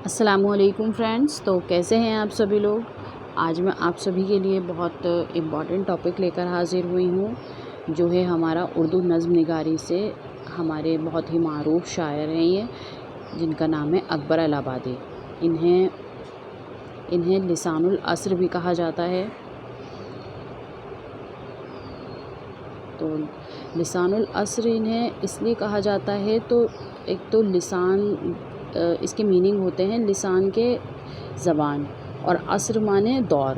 السلام علیکم فرینڈس، تو کیسے ہیں آپ سبھی لوگ؟ آج میں آپ سبھی کے لیے بہت امپورٹنٹ ٹاپک لے کر حاضر ہوئی ہوں، جو ہے ہمارا اردو نظم نگاری سے ہمارے بہت ہی معروف شاعر ہیں یہ، جن کا نام ہے اکبر الہ آبادی۔ انہیں لسان العصر بھی کہا جاتا ہے۔ تو لسان العصر انہیں اس لیے کہا جاتا ہے، تو ایک تو لسان، اس کے میننگ ہوتے ہیں لسان کے زبان، اور عصر مانے دور،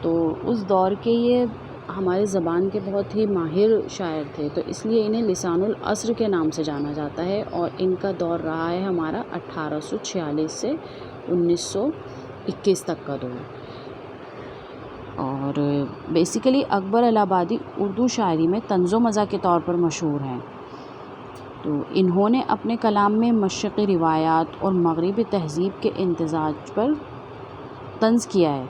تو اس دور کے یہ ہمارے زبان کے بہت ہی ماہر شاعر تھے، تو اس لیے انہیں لسان العصر کے نام سے جانا جاتا ہے، اور ان کا دور رہا ہے ہمارا 1846 سے 1921 تک کا دور۔ اور بیسیکلی اکبر الہ آبادی اردو شاعری میں طنز و مزاح کے طور پر مشہور ہیں۔ تو انہوں نے اپنے کلام میں مشرقی روایات اور مغربی تہذیب کے امتزاج پر طنز کیا ہے،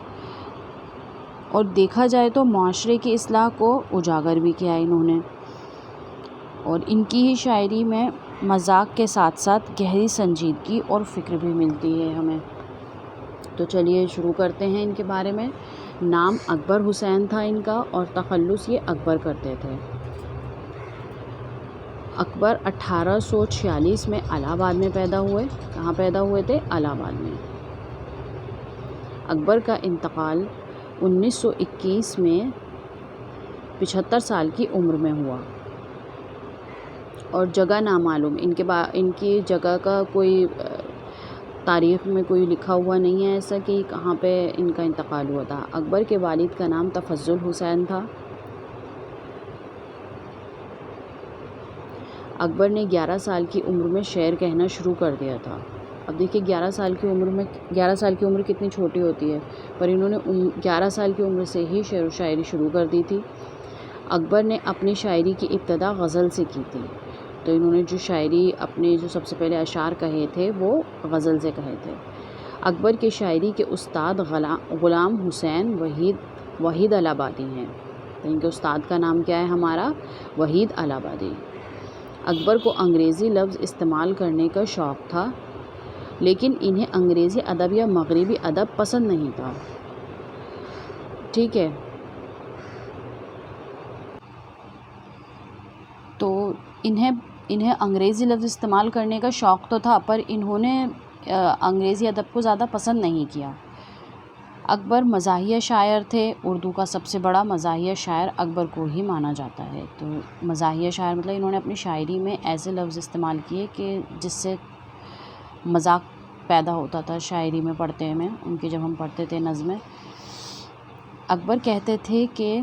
اور دیکھا جائے تو معاشرے کی اصلاح کو اجاگر بھی کیا ہے انہوں نے، اور ان کی ہی شاعری میں مذاق کے ساتھ ساتھ گہری سنجیدگی اور فکر بھی ملتی ہے ہمیں۔ تو چلیے شروع کرتے ہیں ان کے بارے میں۔ نام اکبر حسین تھا ان کا، اور تخلص یہ اکبر کرتے تھے۔ اکبر 1846 میں الہ آباد میں پیدا ہوئے۔ کہاں پیدا ہوئے تھے؟ الہ آباد میں۔ اکبر کا انتقال 1921 میں 75 سال کی عمر میں ہوا، اور جگہ نامعلوم، ان کی جگہ کا کوئی تاریخ میں کوئی لکھا ہوا نہیں ہے ایسا کہ کہاں پہ ان کا انتقال ہوا تھا۔ اکبر کے والد کا نام تفضل حسین تھا۔ اکبر نے 11 سال کی عمر میں شعر کہنا شروع کر دیا تھا۔ اب دیکھیے 11 سال کی عمر کتنی چھوٹی ہوتی ہے، پر انہوں نے 11 سال کی عمر سے ہی شعر و شاعری شروع کر دی تھی۔ اکبر نے اپنی شاعری کی ابتدا غزل سے کی تھی، تو انہوں نے جو شاعری اپنے جو سب سے پہلے اشعار کہے تھے وہ غزل سے کہے تھے۔ اکبر کی شاعری کے استاد غلام حسین وحید الہ آبادی ہیں، تو ان کے استاد کا نام کیا ہے ہمارا؟ وحید الہ آبادی۔ اکبر کو انگریزی لفظ استعمال کرنے کا شوق تھا، لیکن انہیں انگریزی ادب یا مغربی ادب پسند نہیں تھا۔ ٹھیک ہے، تو انہیں انگریزی لفظ استعمال کرنے کا شوق تو تھا، پر انہوں نے انگریزی ادب کو زیادہ پسند نہیں کیا۔ اکبر مزاحیہ شاعر تھے۔ اردو کا سب سے بڑا مزاحیہ شاعر اکبر کو ہی مانا جاتا ہے۔ تو مزاحیہ شاعر مطلب انہوں نے اپنی شاعری میں ایسے لفظ استعمال کیے کہ جس سے مذاق پیدا ہوتا تھا شاعری میں پڑھتے میں، ان کی جب ہم پڑھتے تھے نظمیں۔ اکبر کہتے تھے کہ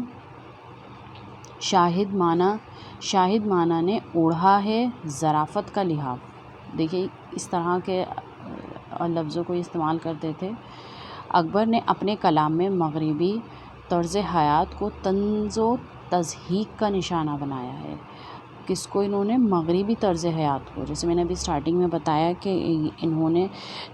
شاہد مانا نے اوڑھا ہے ظرافت کا لحاف۔ دیکھیے اس طرح کے لفظوں کو استعمال کرتے تھے۔ اکبر نے اپنے کلام میں مغربی طرز حیات کو طنز و تضحیک کا نشانہ بنایا ہے۔ کس کو؟ انہوں نے مغربی طرز حیات کو، جیسے میں نے ابھی سٹارٹنگ میں بتایا کہ انہوں نے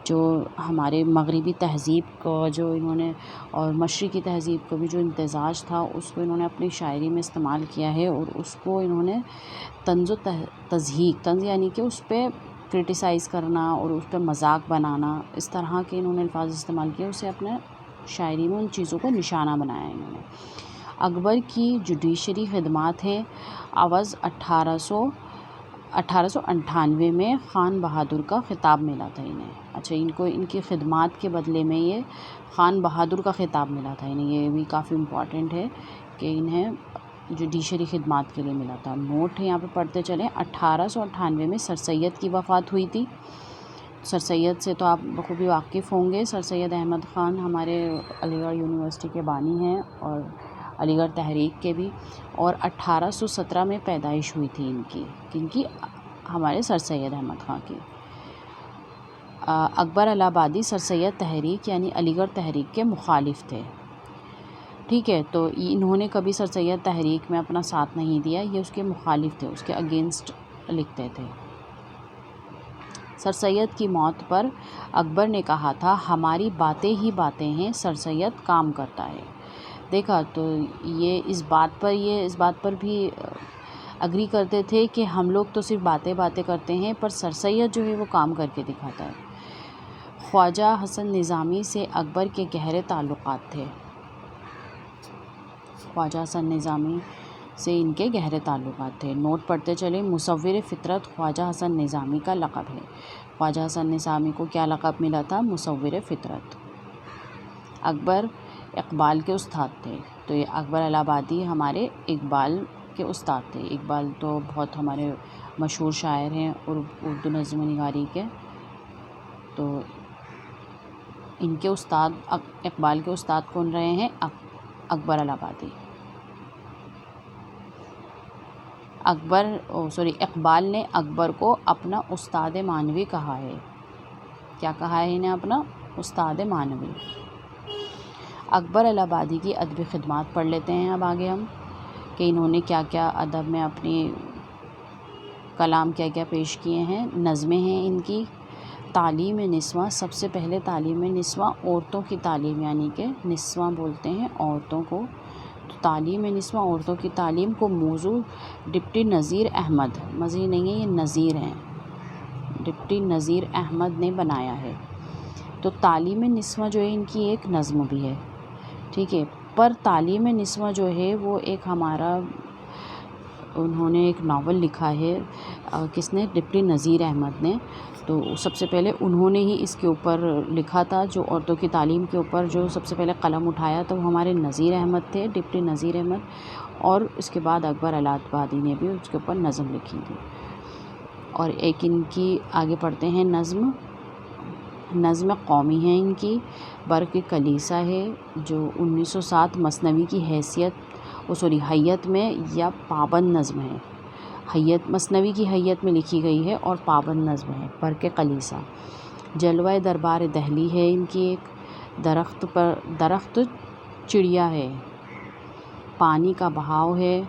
جو ہمارے مغربی تہذیب کو جو انہوں نے اور مشرقی تہذیب کو بھی جو امتزاج تھا اس کو انہوں نے اپنی شاعری میں استعمال کیا ہے، اور اس کو انہوں نے طنز و تضحیک، طنز یعنی کہ اس پہ کرٹیسائز کرنا اور اس پہ مذاق بنانا، اس طرح کے انہوں نے الفاظ استعمال کیے، اسے اپنے شاعری میں ان چیزوں کو نشانہ بنایا انہوں نے۔ اکبر کی جوڈیشری خدمات ہیں۔ عوض 1898 میں خان بہادر کا خطاب ملا تھا انہیں۔ اچھا، ان کی خدمات کے بدلے میں یہ خان بہادر کا خطاب ملا تھا انہیں، یہ بھی کافی امپورٹنٹ ہے کہ انہیں جوڈیشری خدمات کے لیے ملا تھا۔ نوٹ ہے یہاں پہ پڑھتے چلیں۔ 1898 میں سر سید کی وفات ہوئی تھی۔ سر سید سے تو آپ بخوبی واقف ہوں گے۔ سر سید احمد خان ہمارے علی گڑھ یونیورسٹی کے بانی ہیں، اور علی گڑھ تحریک کے بھی، اور 1817 میں پیدائش ہوئی تھی ان کی ہمارے سر سید احمد خان کی۔ اکبر الہ آبادی سر سید تحریک یعنی علی گڑھ تحریک کے مخالف تھے۔ ٹھیک ہے، تو انہوں نے کبھی سر سید تحریک میں اپنا ساتھ نہیں دیا، یہ اس کے مخالف تھے، اس کے اگینسٹ لکھتے تھے۔ سر سید کی موت پر اکبر نے کہا تھا، ہماری باتیں ہی باتیں ہیں، سر سید کام کرتا ہے۔ دیکھا، تو یہ اس بات پر بھی اگری کرتے تھے کہ ہم لوگ تو صرف باتیں کرتے ہیں، پر سر سید جو ہے وہ کام کر کے دکھاتا ہے۔ خواجہ حسن نظامی سے اکبر کے گہرے تعلقات تھے۔ خواجہ حسن نظامی سے ان کے گہرے تعلقات تھے۔ نوٹ پڑھتے چلیں۔ مصور فطرت خواجہ حسن نظامی کا لقب ہے۔ خواجہ حسن نظامی کو کیا لقب ملا تھا؟ مصور فطرت۔ اکبر اقبال کے استاد تھے، تو یہ اکبر الہ آبادی ہمارے اقبال کے استاد تھے۔ اقبال تو بہت ہمارے مشہور شاعر ہیں اور اردو نظم و نگاری کے، تو ان کے استاد اقبال کے استاد کون رہے ہیں؟ اکبر الہ آبادی۔ اقبال نے اکبر کو اپنا استاد معنوی کہا ہے۔ کیا کہا ہے انہیں؟ اپنا استاد معنوی۔ اکبر الہ آبادی کی ادبی خدمات پڑھ لیتے ہیں اب آگے ہم، کہ انہوں نے کیا کیا ادب میں اپنی کلام کیا کیا پیش کیے ہیں۔ نظمیں ہیں ان کی۔ تعلیم نسواں، سب سے پہلے تعلیم نسواں عورتوں کی تعلیم، یعنی کہ نسواں بولتے ہیں عورتوں کو، تو تعلیم نسواں عورتوں کی تعلیم کو موضوع ڈپٹی نذیر احمد، مزید نہیں ہے، یہ نذیر ہیں، ڈپٹی نذیر احمد نے بنایا ہے۔ تو تعلیم نسواں جو ہے ان کی ایک نظم بھی ہے، ٹھیک ہے۔ پر تعلیم نسواں جو ہے وہ ایک ہمارا، انہوں نے ایک ناول لکھا ہے، کس نے؟ ڈپٹی نذیر احمد نے۔ تو سب سے پہلے انہوں نے ہی اس کے اوپر لکھا تھا، جو عورتوں کی تعلیم کے اوپر جو سب سے پہلے قلم اٹھایا تو وہ ہمارے نذیر احمد تھے، ڈپٹی نذیر احمد، اور اس کے بعد اکبر الہ آبادی نے بھی اس کے اوپر نظم لکھی تھی۔ اور ایک ان کی آگے پڑھتے ہیں نظم قومی ہے ان کی، برق کلیسا ہے، جو 1907 مثنوی کی حیت میں یا پابند نظم ہے، مثنوی کی حیت میں لکھی گئی ہے اور پابند نظم ہے برق کلیسا۔ جلوہ دربار دہلی ہے ان کی ایک، درخت چڑیا ہے، پانی کا بہاؤ ہے،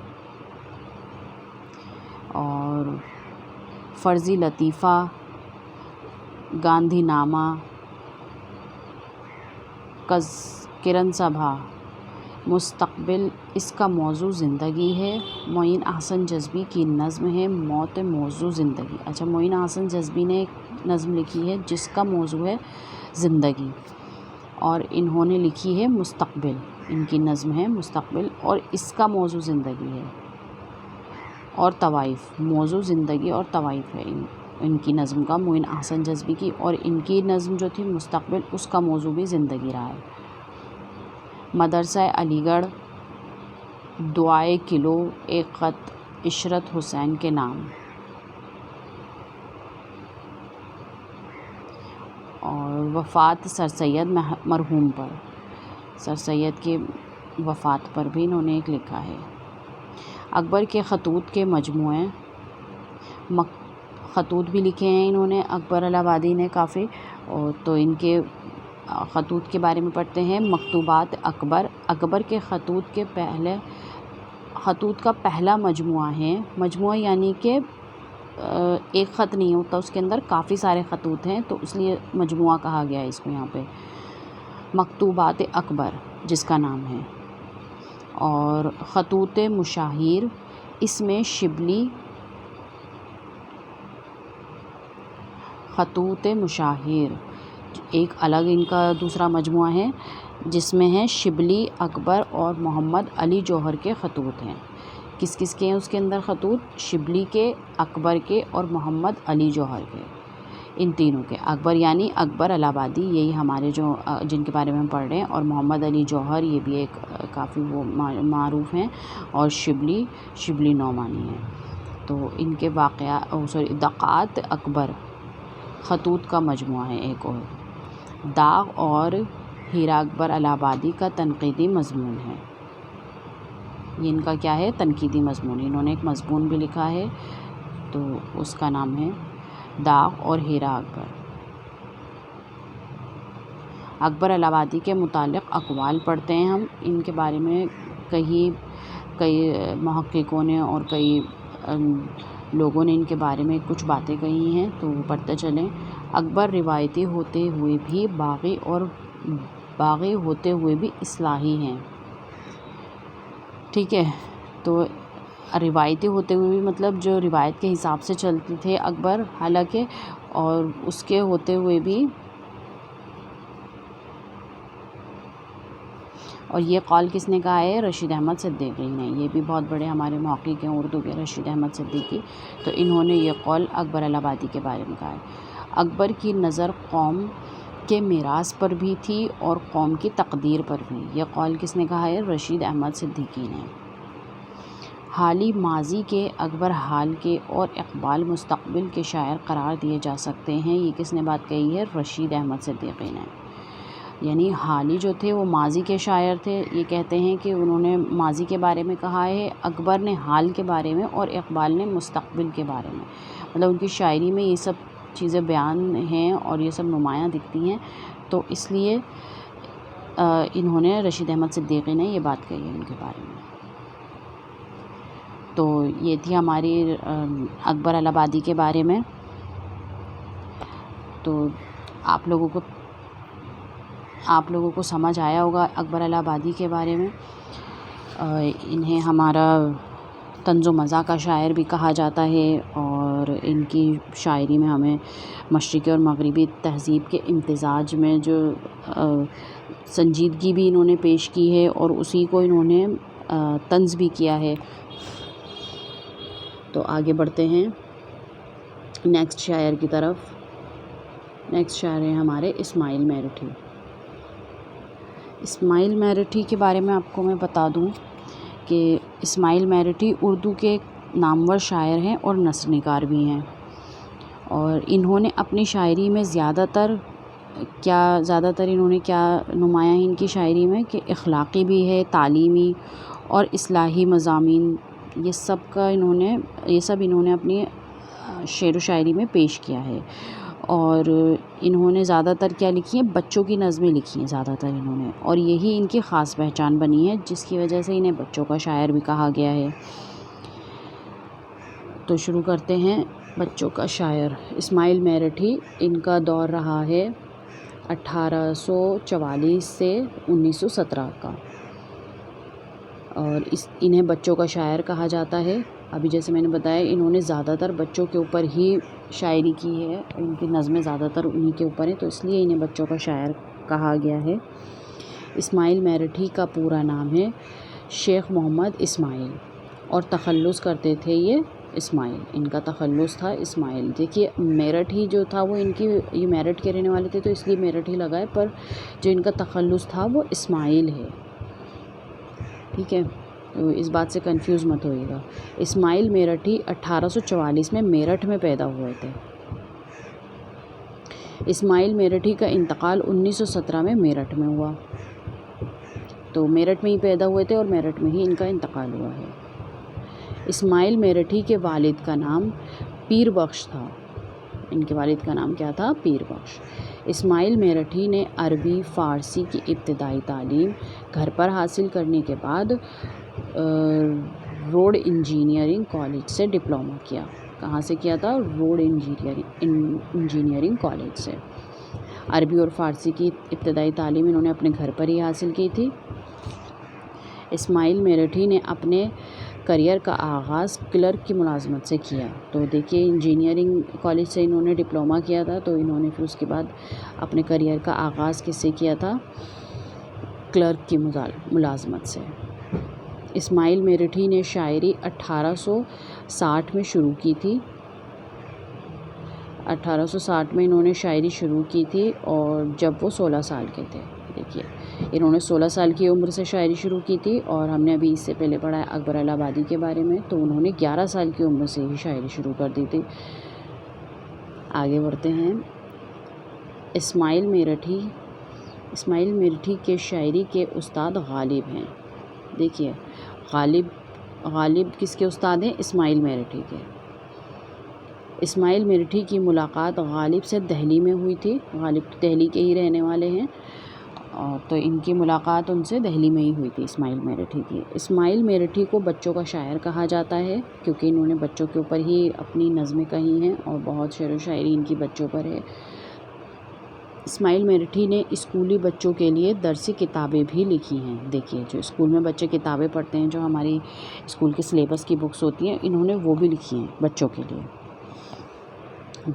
اور فرضی لطیفہ، گاندھی نامہ، کرن سبھا، مستقبل، اس کا موضوع زندگی ہے۔ معین احسن جذبی کی نظم ہے موت موضوع زندگی۔ اچھا، معین احسن جذبی نے ایک نظم لکھی ہے جس کا موضوع ہے زندگی، اور انہوں نے لکھی ہے مستقبل، ان کی نظم ہے مستقبل اور اس کا موضوع زندگی ہے، اور طوائف، موضوع زندگی اور طوائف ہے ان کی نظم کا، معین احسن جذبی کی، اور ان کی نظم جو تھی مستقبل، اس کا موضوع بھی زندگی رہا ہے۔ مدرسہ علی گڑھ، دعائے کلو، ایک خط عشرت حسین کے نام، اور وفات سر سید مرحوم پر، سر سید کی وفات پر بھی انہوں نے ایک لکھا ہے۔ اکبر کے خطوط کے مجموعے، خطوط بھی لکھے ہیں انہوں نے اکبر الہ آبادی نے کافی، اور تو ان کے خطوط کے بارے میں پڑھتے ہیں۔ مکتوبات اکبر کے خطوط کا پہلا مجموعہ ہے، مجموعہ یعنی کہ ایک خط نہیں ہوتا، اس کے اندر کافی سارے خطوط ہیں، تو اس لیے مجموعہ کہا گیا ہے اس کو یہاں پہ، مکتوبات اکبر جس کا نام ہے۔ اور خطوط مشاہیر، اس میں شبلی، خطوط مشاہیر ایک الگ ان کا دوسرا مجموعہ ہے، جس میں ہے شبلی، اکبر اور محمد علی جوہر کے خطوط ہیں۔ کس کس کے ہیں اس کے اندر خطوط؟ شبلی کے، اکبر کے اور محمد علی جوہر کے، ان تینوں کے۔ اکبر یعنی اکبر الہ آبادی، یہی ہمارے جو جن کے بارے میں ہم پڑھ رہے ہیں، اور محمد علی جوہر، یہ بھی ایک کافی وہ معروف ہیں، اور شبلی نعمانی ہیں۔ تو ان کے دقات اکبر خطوط کا مجموعہ ہے ایک، اور داغ اور ہیرا اکبر الہ آبادی کا تنقیدی مضمون ہے۔ یہ ان کا کیا ہے؟ تنقیدی مضمون، انہوں نے ایک مضمون بھی لکھا ہے، تو اس کا نام ہے داغ اور ہیرا اکبر۔ اکبر الہ آبادی کے متعلق اقوال پڑھتے ہیں ہم، ان کے بارے میں کئی محققوں نے اور کئی لوگوں نے ان کے بارے میں کچھ باتیں کہی ہیں، تو پڑھتے چلیں۔ اکبر روایتی ہوتے ہوئے بھی باغی اور باغی ہوتے ہوئے بھی اصلاحی ہیں، ٹھیک ہے۔ تو روایتی ہوتے ہوئے بھی مطلب جو روایت کے حساب سے چلتے تھے اکبر، حالانکہ، اور اس کے ہوتے ہوئے بھی اور یہ قول کس نے کہا ہے؟ رشید احمد صدیقی نے. یہ بھی بہت بڑے ہمارے محقق ہیں اردو کے، رشید احمد صدیقی. تو انہوں نے یہ قول اکبر الہ آبادی کے بارے میں کہا ہے. اکبر کی نظر قوم کے میراث پر بھی تھی اور قوم کی تقدیر پر بھی. یہ قول کس نے کہا ہے؟ رشید احمد صدیقی نے. حالی ماضی کے اکبر حال کے اور اقبال مستقبل کے شاعر قرار دیے جا سکتے ہیں. یہ کس نے بات کہی ہے؟ رشید احمد صدیقی نے. یعنی حالی جو تھے وہ ماضی کے شاعر تھے. یہ کہتے ہیں کہ انہوں نے ماضی کے بارے میں کہا ہے، اکبر نے حال کے بارے میں اور اقبال نے مستقبل کے بارے میں. مطلب ان کی شاعری میں یہ سب چیزیں بیان ہیں اور یہ سب نمایاں دکھتی ہیں. تو اس لیے انہوں نے، رشید احمد صدیقی نے یہ بات کہی ہے ان کے بارے میں. تو یہ تھی ہماری اکبر الہ آبادی کے بارے میں. تو آپ لوگوں کو سمجھ آیا ہوگا اکبر الہ آبادی کے بارے میں. انہیں ہمارا طنز و مزاح کا شاعر بھی کہا جاتا ہے، اور ان کی شاعری میں ہمیں مشرقی اور مغربی تہذیب کے امتزاج میں جو سنجیدگی بھی انہوں نے پیش کی ہے اور اسی کو انہوں نے طنز بھی کیا ہے. تو آگے بڑھتے ہیں نیکسٹ شاعر کی طرف. نیکسٹ شاعر ہیں ہمارے اسماعیل میرٹھی. اسماعیل میرٹھی کے بارے میں آپ کو میں بتا دوں کہ اسماعیل میرٹھی اردو کے نامور شاعر ہیں اور نثر نگار بھی ہیں. اور انہوں نے اپنی شاعری میں زیادہ تر انہوں نے کیا نمایاں ان کی شاعری میں کہ اخلاقی بھی ہے، تعلیمی اور اصلاحی مضامین، یہ سب انہوں نے اپنی شعر و شاعری میں پیش کیا ہے. اور انہوں نے زیادہ تر کیا لکھی ہیں؟ بچوں کی نظمیں لکھی ہیں زیادہ تر انہوں نے، اور یہی ان کی خاص پہچان بنی ہے جس کی وجہ سے انہیں بچوں کا شاعر بھی کہا گیا ہے. تو شروع کرتے ہیں بچوں کا شاعر. اسماعیل میرٹھی، ان کا دور رہا ہے 1844 سے 1917 کا، اور انہیں بچوں کا شاعر کہا جاتا ہے. ابھی جیسے میں نے بتایا انہوں نے زیادہ تر بچوں کے اوپر ہی شاعری کی ہے، ان کی نظمیں زیادہ تر انہی کے اوپر ہیں، تو اس لیے انہیں بچوں کا شاعر کہا گیا ہے. اسماعیل میرٹھی کا پورا نام ہے شیخ محمد اسماعیل، اور تخلص کرتے تھے یہ اسماعیل. ان کا تخلص تھا اسماعیل. دیکھیے میرٹھی جو تھا وہ یہ میرٹھ کے رہنے والے تھے تو اس لیے میرٹھی لگا ہے، پر جو ان کا تخلص تھا وہ اسماعیل ہے. ٹھیک ہے، تو اس بات سے کنفیوز مت ہوئیے گا. اسماعیل میرٹھی 1844 میں میرٹھ میں پیدا ہوئے تھے. اسماعیل میرٹھی کا انتقال 1917 میں میرٹھ میں ہوا. تو میرٹھ میں ہی پیدا ہوئے تھے اور میرٹھ میں ہی ان کا انتقال ہوا ہے. اسماعیل میرٹھی کے والد کا نام پیر بخش تھا. ان کے والد کا نام کیا تھا؟ پیر بخش. اسماعیل میرٹھی نے عربی فارسی کی ابتدائی تعلیم گھر پر حاصل کرنے کے بعد روڈ انجینئرنگ کالج سے ڈپلومہ کیا. کہاں سے کیا تھا؟ روڈ انجینئرنگ کالج سے. عربی اور فارسی کی ابتدائی تعلیم انہوں نے اپنے گھر پر ہی حاصل کی تھی. اسماعیل میرٹھی نے اپنے کریئر کا آغاز کلرک کی ملازمت سے کیا. تو دیکھیے انجینئرنگ کالج سے انہوں نے ڈپلومہ کیا تھا، تو انہوں نے پھر اس کے بعد اپنے کریئر کا آغاز کس سے کیا تھا؟ کلرک کی ملازمت سے. اسماعیل میرٹھی نے شاعری 1860 میں شروع کی تھی. 1860 میں انہوں نے شاعری شروع کی تھی، اور جب وہ 16 سال کے تھے. دیکھیے انہوں نے 16 سال کی عمر سے شاعری شروع کی تھی، اور ہم نے ابھی اس سے پہلے پڑھا ہے اکبر الہ آبادی کے بارے میں، تو انہوں نے 11 سال کی عمر سے ہی شاعری شروع کر دی تھی. آگے بڑھتے ہیں. اسماعیل میرٹھی کے شاعری کے استاد غالب ہیں. دیکھیے غالب کس کے استاد ہیں؟ اسماعیل میرٹھی کے. اسماعیل میرٹھی کی ملاقات غالب سے دہلی میں ہوئی تھی. غالب دہلی کے ہی رہنے والے ہیں، اور تو ان کی ملاقات ان سے دہلی میں ہی ہوئی تھی اسماعیل میرٹھی کی. اسماعیل میرٹھی کو بچوں کا شاعر کہا جاتا ہے کیونکہ انہوں نے بچوں کے اوپر ہی اپنی نظمیں کہی ہیں، اور بہت شعر و شاعری ان کی بچوں پر ہے. اسماعیل میرٹھی نے اسکولی بچوں کے لیے درسی کتابیں بھی لکھی ہیں. دیکھیے جو اسکول میں بچے کتابیں پڑھتے ہیں، جو ہماری اسکول کے سلیبس کی بکس ہوتی ہیں، انہوں نے وہ بھی لکھی ہیں بچوں کے لیے.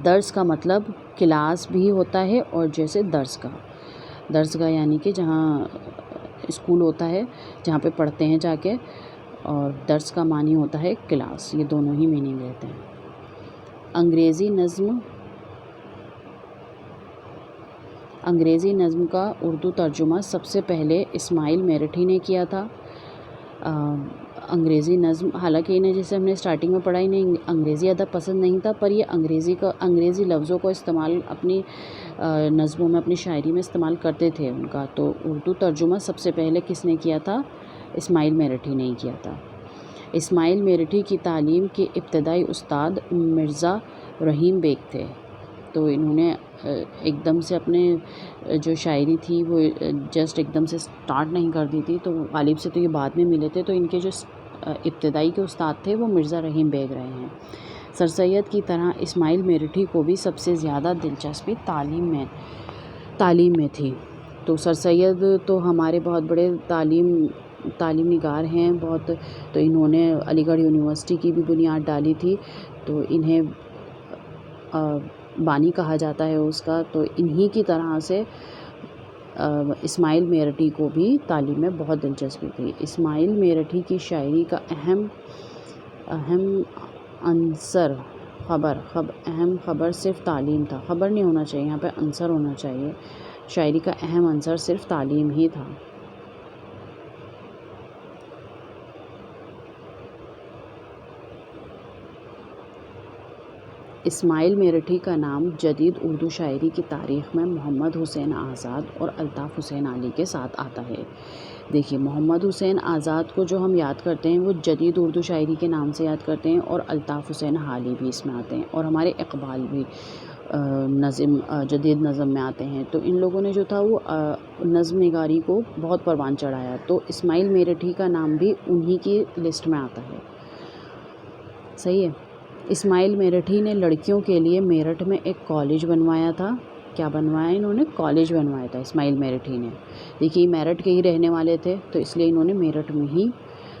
درس کا مطلب کلاس بھی ہوتا ہے، اور جیسے درس گاہ یعنی کہ جہاں اسکول ہوتا ہے جہاں پہ پڑھتے ہیں جا کے، اور درس کا معنی ہوتا ہے کلاس، یہ دونوں ہی میننگ رہتے ہیں۔ انگریزی نظم کا اردو ترجمہ سب سے پہلے اسماعیل میرٹھی نے کیا تھا۔ انگریزی نظم، حالانکہ انہیں جیسے ہم نے اسٹارٹنگ میں پڑھا، انہیں انگریزی ادب پسند نہیں تھا، پر یہ انگریزی لفظوں کو استعمال اپنی نظموں میں، اپنی شاعری میں استعمال کرتے تھے ان کا۔ تو اردو ترجمہ سب سے پہلے کس نے کیا تھا؟ اسماعیل میرٹھی نے ہی کیا تھا۔ اسماعیل میرٹھی کی تعلیم کے ابتدائی استاد مرزا رحیم بیگ تھے۔ تو انہوں نے ایک دم سے اپنے جو شاعری تھی وہ جسٹ ایک دم سے سٹارٹ نہیں کر دی تھی، تو غالب سے تو یہ بعد میں ملے تھے، تو ان کے جو ابتدائی کے استاد تھے وہ مرزا رحیم بیگ رہے ہیں۔ سر سید کی طرح اسماعیل میرٹھی کو بھی سب سے زیادہ دلچسپی تعلیم میں تھی۔ تو سر سید تو ہمارے بہت بڑے تعلیم نگار ہیں بہت، تو انہوں نے علی گڑھ یونیورسٹی کی بھی بنیاد ڈالی تھی، تو انہیں بانی کہا جاتا ہے اس کا۔ تو انہی کی طرح سے اسماعیل میرٹھی کو بھی تعلیم میں بہت دلچسپی تھی۔ اسماعیل میرٹھی کی شاعری کا اہم عنصر اہم خبر صرف تعلیم تھا۔ خبر نہیں ہونا چاہیے یہاں پہ، عنصر ہونا چاہیے۔ شاعری کا اہم عنصر صرف تعلیم ہی تھا۔ اسماعیل میرٹھی کا نام جدید اردو شاعری کی تاریخ میں محمد حسین آزاد اور الطاف حسین علی کے ساتھ آتا ہے۔ دیکھیے، محمد حسین آزاد کو جو ہم یاد کرتے ہیں وہ جدید اردو شاعری کے نام سے یاد کرتے ہیں، اور الطاف حسین علی بھی اس میں آتے ہیں، اور ہمارے اقبال بھی جدید نظم میں آتے ہیں۔ تو ان لوگوں نے جو تھا وہ نظم نگاری کو بہت پروان چڑھایا، تو اسماعیل میرٹھی کا نام بھی انہی کی لسٹ میں آتا ہے۔ صحیح ہے۔ اسماعیل میرٹھی نے لڑکیوں کے لیے میرٹھ میں ایک کالج بنوایا تھا۔ کیا بنوایا انہوں نے؟ کالج بنوایا تھا اسماعیل میرٹھی نے۔ دیکھیے، میرٹھ کے ہی رہنے والے تھے، تو اس لیے انہوں نے میرٹھ میں ہی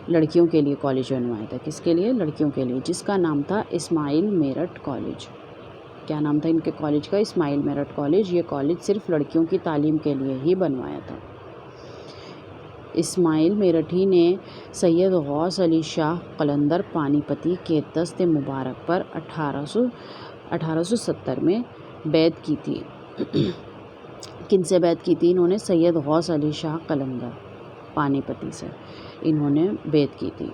لڑکیوں کے لیے کالج بنوایا تھا۔ کس کے لیے؟ لڑکیوں کے لیے، جس کا نام تھا اسماعیل میرٹھ کالج۔ کیا نام تھا ان کے کالج کا؟ اسماعیل میرٹھ کالج۔ یہ کالج صرف لڑکیوں کی تعلیم کے لیے ہی بنوایا تھا۔ اسماعیل میرٹھی نے سید غوث علی شاہ قلندر پانی پتی کے دست مبارک پر 1870 میں بیعت کی تھی۔ کن سے بیعت کی تھی انہوں نے؟ سید غوث علی شاہ قلندر پانی پتی سے انہوں نے بیعت کی تھی۔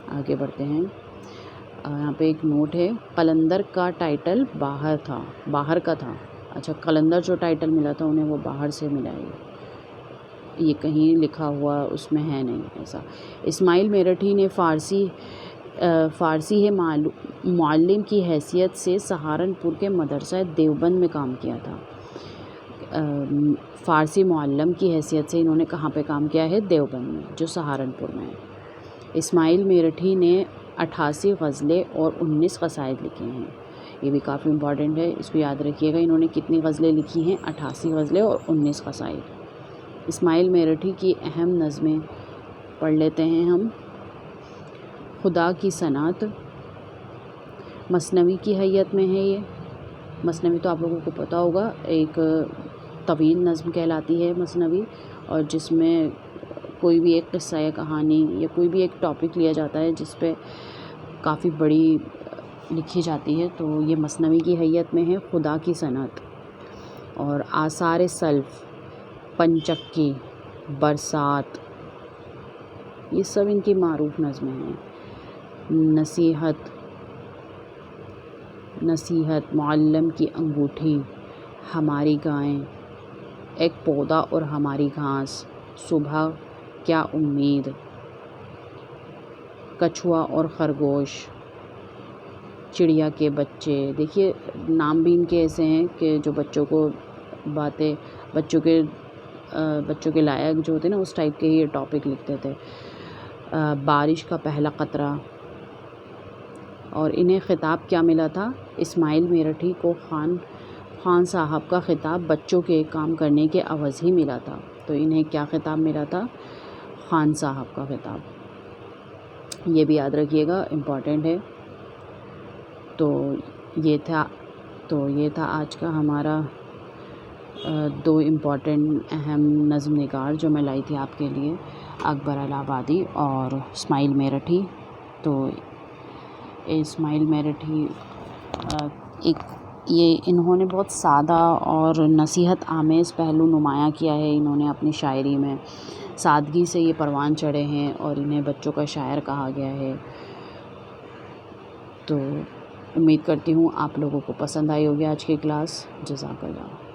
آگے بڑھتے ہیں۔ یہاں پہ ایک نوٹ ہے، قلندر کا ٹائٹل باہر کا تھا۔ اچھا، قلندر جو ٹائٹل ملا تھا انہیں وہ باہر سے ملا ہے، یہ کہیں لکھا ہوا اس میں ہے نہیں ایسا۔ اسماعیل میرٹھی نے فارسی معلم کی حیثیت سے سہارنپور کے مدرسہ دیوبند میں کام کیا تھا۔ فارسی معلم کی حیثیت سے انہوں نے کہاں پہ کام کیا ہے؟ دیوبند میں، جو سہارنپور میں ہے۔ اسماعیل میرٹھی نے 88 غزلیں اور 19 قصائد لکھے ہیں۔ یہ بھی کافی امپورٹنٹ ہے، اس کو یاد رکھیے گا۔ انہوں نے کتنی غزلیں لکھی ہیں؟ 88 غزلیں اور 19 قصائد۔ اسماعیل میرٹھی کی اہم نظمیں پڑھ لیتے ہیں ہم۔ خدا کی صنعت مثنوی کی حیت میں ہے۔ یہ مثنوی تو آپ لوگوں کو پتہ ہوگا، ایک طویل نظم کہلاتی ہے مثنوی، اور جس میں کوئی بھی ایک قصہ یا کہانی یا کوئی بھی ایک ٹاپک لیا جاتا ہے جس پہ کافی بڑی لکھی جاتی ہے، تو یہ مثنوی کی حیت میں ہے۔ خدا کی صنعت اور آثار سلف، پنچکی، برسات، یہ سب ان کی معروف نظمیں ہیں۔ نصیحت، معلم کی انگوٹھی، ہماری گائیں، ایک پودا اور ہماری گھاس، صبح کیا امید، کچھوا اور خرگوش، چڑیا کے بچے۔ دیکھیے، نام بھی ان کے ایسے ہیں کہ جو بچوں کے لائق جو ہوتے ہیں نا، اس ٹائپ کے ہی یہ ٹاپک لکھتے تھے۔ بارش کا پہلا قطرہ، اور انہیں خطاب کیا ملا تھا؟ اسماعیل میرٹھی کو خان صاحب کا خطاب بچوں کے کام کرنے کے عوض ہی ملا تھا۔ تو انہیں کیا خطاب ملا تھا؟ خان صاحب کا خطاب۔ یہ بھی یاد رکھیے گا، امپورٹنٹ ہے۔ تو یہ تھا آج کا ہمارا دو امپورٹنٹ اہم نظم نگار جو میں لائی تھی آپ کے لیے، اکبر الہ آبادی اور اسماعیل میرٹھی۔ تو اسماعیل میرٹھی انہوں نے بہت سادہ اور نصیحت آمیز پہلو نمایاں کیا ہے۔ انہوں نے اپنی شاعری میں سادگی سے یہ پروان چڑھے ہیں اور انہیں بچوں کا شاعر کہا گیا ہے۔ تو امید کرتی ہوں آپ لوگوں کو پسند آئی ہوگی آج کی کلاس۔ جزاک اللہ۔